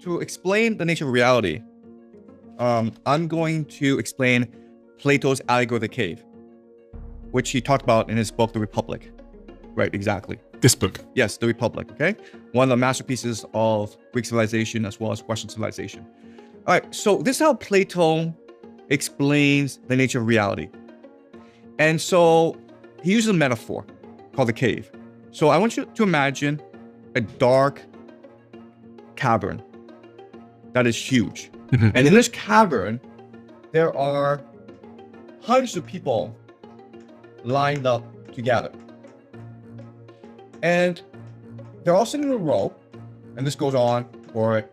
to explain the nature of reality, I'm going to explain Plato's Allegory of the Cave, which he talked about in his book, The Republic. Right, exactly. This book? Yes, The Republic, okay? One of the masterpieces of Greek civilization as well as Western civilization. All right, so this is how Plato explains the nature of reality. And so he uses a metaphor called the cave. So I want you to imagine a dark cavern that is huge. And in this cavern, there are hundreds of people lined up together. And they're all sitting in a row, and this goes on for,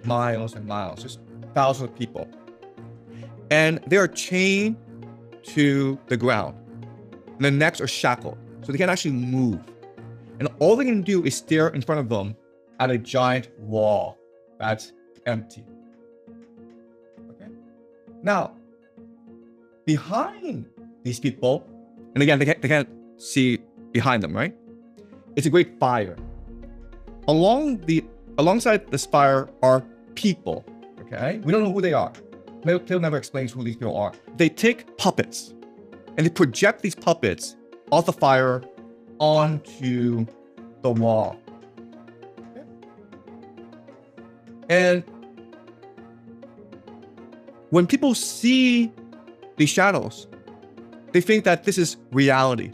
miles and miles, just thousands of people. And they are chained to the ground. And their necks are shackled, so they can't actually move. And all they can do is stare in front of them at a giant wall that's empty. Okay? Now, behind these people, and again, they can't see behind them, right? It's a great fire. Alongside this fire are people, okay? We don't know who they are. Plato never explains who these people are. They take puppets, and they project these puppets off the fire onto the wall. Okay? And when people see these shadows, they think that this is reality.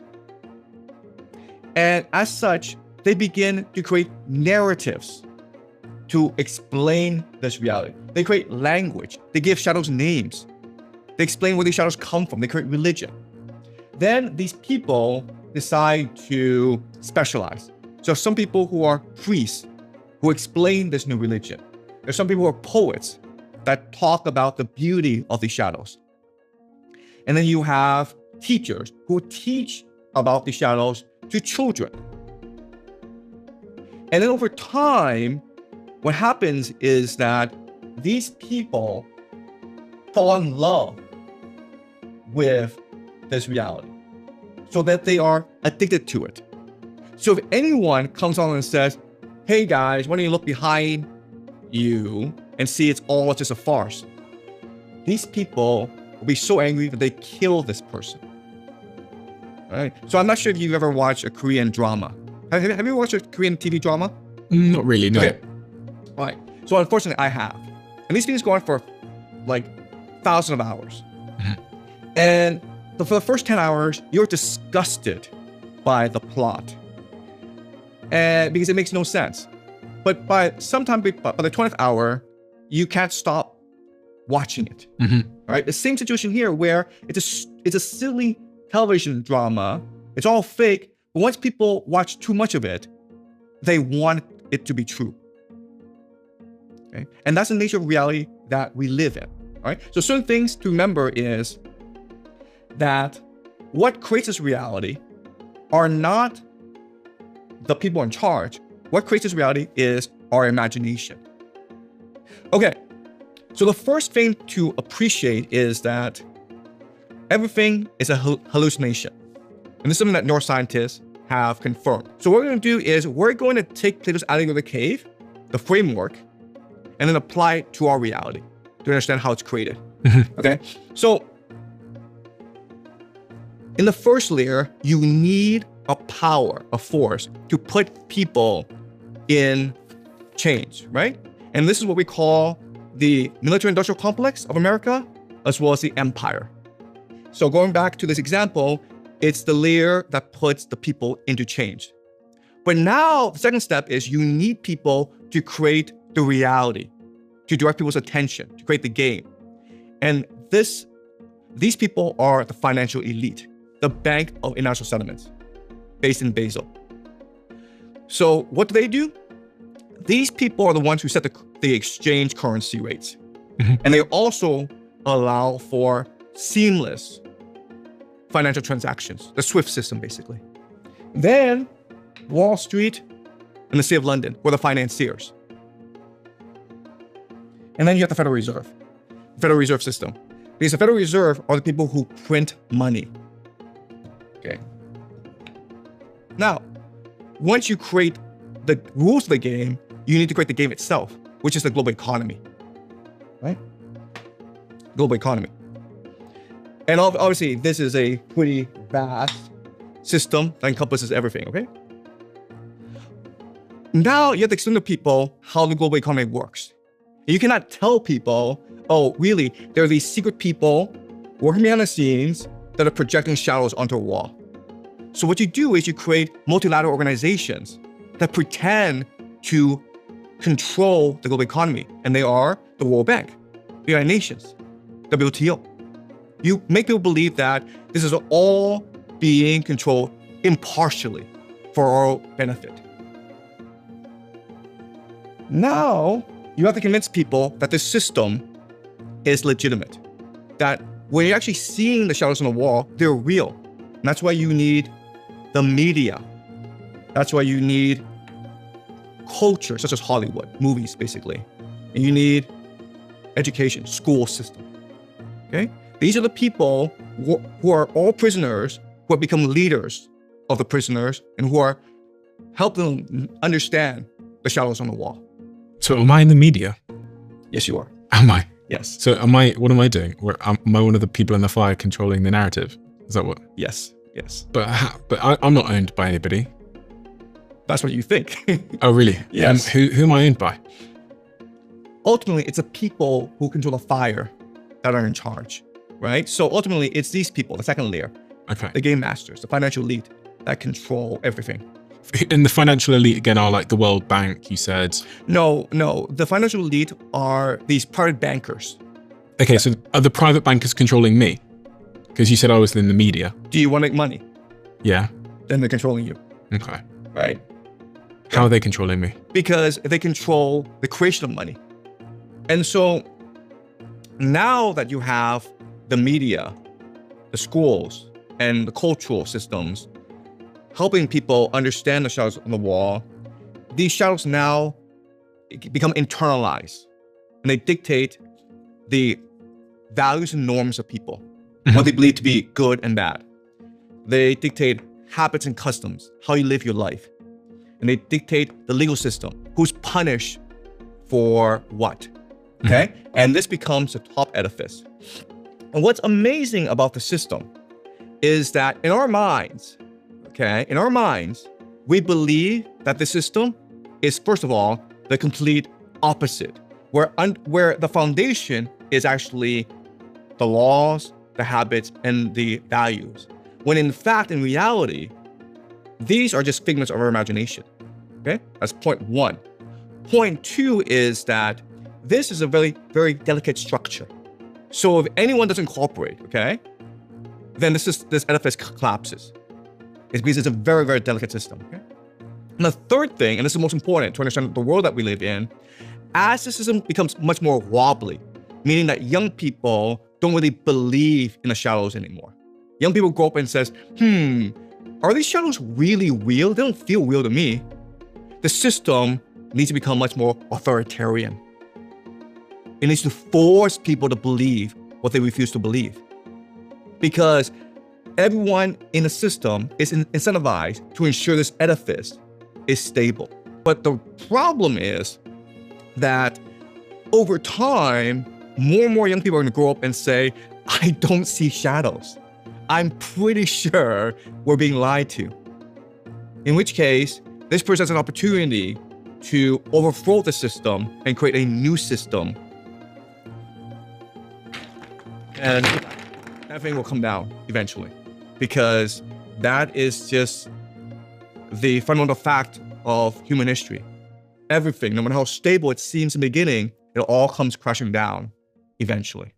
And as such, they begin to create narratives to explain this reality. They create language. They give shadows names. They explain where these shadows come from. They create religion. Then these people decide to specialize. So some people who are priests who explain this new religion. There's some people who are poets that talk about the beauty of these shadows. And then you have teachers who teach about these shadows to children. And then over time, what happens is that these people fall in love with this reality so that they are addicted to it. So if anyone comes on and says, hey guys, why don't you look behind you and see it's all just a farce? These people will be so angry that they kill this person. All right. So I'm not sure if you've ever watched a Korean drama. Have you watched a Korean TV drama? Not really, no. Okay. All right. So unfortunately, I have. And these things go on for like thousands of hours. And for the first 10 hours, you're disgusted by the plot. And because it makes no sense. But by the 20th hour, you can't stop watching it. All right. The same situation here where it's a silly television drama. It's all fake. But once people watch too much of it, they want it to be true. Okay? And that's the nature of reality that we live in. All right. So certain things to remember is that what creates this reality are not the people in charge. What creates this reality is our imagination. Okay. So the first thing to appreciate is that everything is a hallucination. And this is something that neuroscientists have confirmed. So what we're going to do is we're going to take Plato's Allegory of the Cave, the framework, and then apply it to our reality to understand how it's created. Okay? So in the first layer, you need a power, a force, to put people in chains, right? And this is what we call the military-industrial complex of America, as well as the empire. So going back to this example, it's the layer that puts the people into chains. But now the second step is you need people to create the reality, to direct people's attention, to create the game. And these people are the financial elite, the Bank of International Settlements, based in Basel. So what do? These people are the ones who set the exchange currency rates. And they also allow for seamless financial transactions, the SWIFT system, basically. Then Wall Street and the City of London were the financiers. And then you have the Federal Reserve System. Because the Federal Reserve are the people who print money. Okay. Now, once you create the rules of the game, you need to create the game itself. which is the global economy, right? Global economy. And obviously, this is a pretty vast system that encompasses everything, okay? Now you have to explain to people how the global economy works. You cannot tell people, oh, really, there are these secret people working behind the scenes that are projecting shadows onto a wall. So what you do is you create multilateral organizations that pretend to control the global economy. And they are the World Bank, the United Nations, WTO. You make people believe that this is all being controlled impartially for our benefit. Now, you have to convince people that this system is legitimate, that when you're actually seeing the shadows on the wall, they're real. And that's why you need the media. That's why you need culture, such as Hollywood, movies, basically. And you need education, school system, okay? These are the people who are all prisoners, who have become leaders of the prisoners, and who are helping them understand the shadows on the wall. So am I in the media? Yes, you are. Am I? Yes. So what am I doing? Am I one of the people in the fire controlling the narrative? Is that what? Yes, yes. But I'm not owned by anybody. That's what you think. Oh, really? Yes. Who am I owned by? Ultimately, it's the people who control the fire that are in charge, right? So ultimately, it's these people, the second layer, Okay. the game masters, the financial elite that control everything. And the financial elite, again, are like the World Bank, you said. No. The financial elite are these private bankers. Okay, so are the private bankers controlling me? Because you said I was in the media. Do you want to make money? Yeah. Then they're controlling you, Okay. right? How are they controlling me? Because they control the creation of money. And so now that you have the media, the schools, and the cultural systems helping people understand the shadows on the wall, these shadows now become internalized, and they dictate the values and norms of people, what they believe to be good and bad. They dictate habits and customs, how you live your life. And they dictate the legal system, who's punished for what, okay? And this becomes the top edifice. And what's amazing about the system is that in our minds, okay, we believe that the system is, first of all, the complete opposite, where the foundation is actually the laws, the habits, and the values. When in fact, in reality, these are just figments of our imagination, okay? That's point one. Point two is that this is a very, very delicate structure. So if anyone doesn't cooperate, okay, then this edifice collapses. It's because it's a very, very delicate system, okay? And the third thing, and this is most important to understand the world that we live in, as the system becomes much more wobbly, meaning that young people don't really believe in the shadows anymore. Young people grow up and says, are these shadows really real? They don't feel real to me. The system needs to become much more authoritarian. It needs to force people to believe what they refuse to believe. Because everyone in the system is incentivized to ensure this edifice is stable. But the problem is that over time, more and more young people are going to grow up and say, I don't see shadows. I'm pretty sure we're being lied to. In which case, this presents an opportunity to overthrow the system and create a new system. And everything will come down eventually, because that is just the fundamental fact of human history. Everything, no matter how stable it seems in the beginning, it all comes crashing down eventually.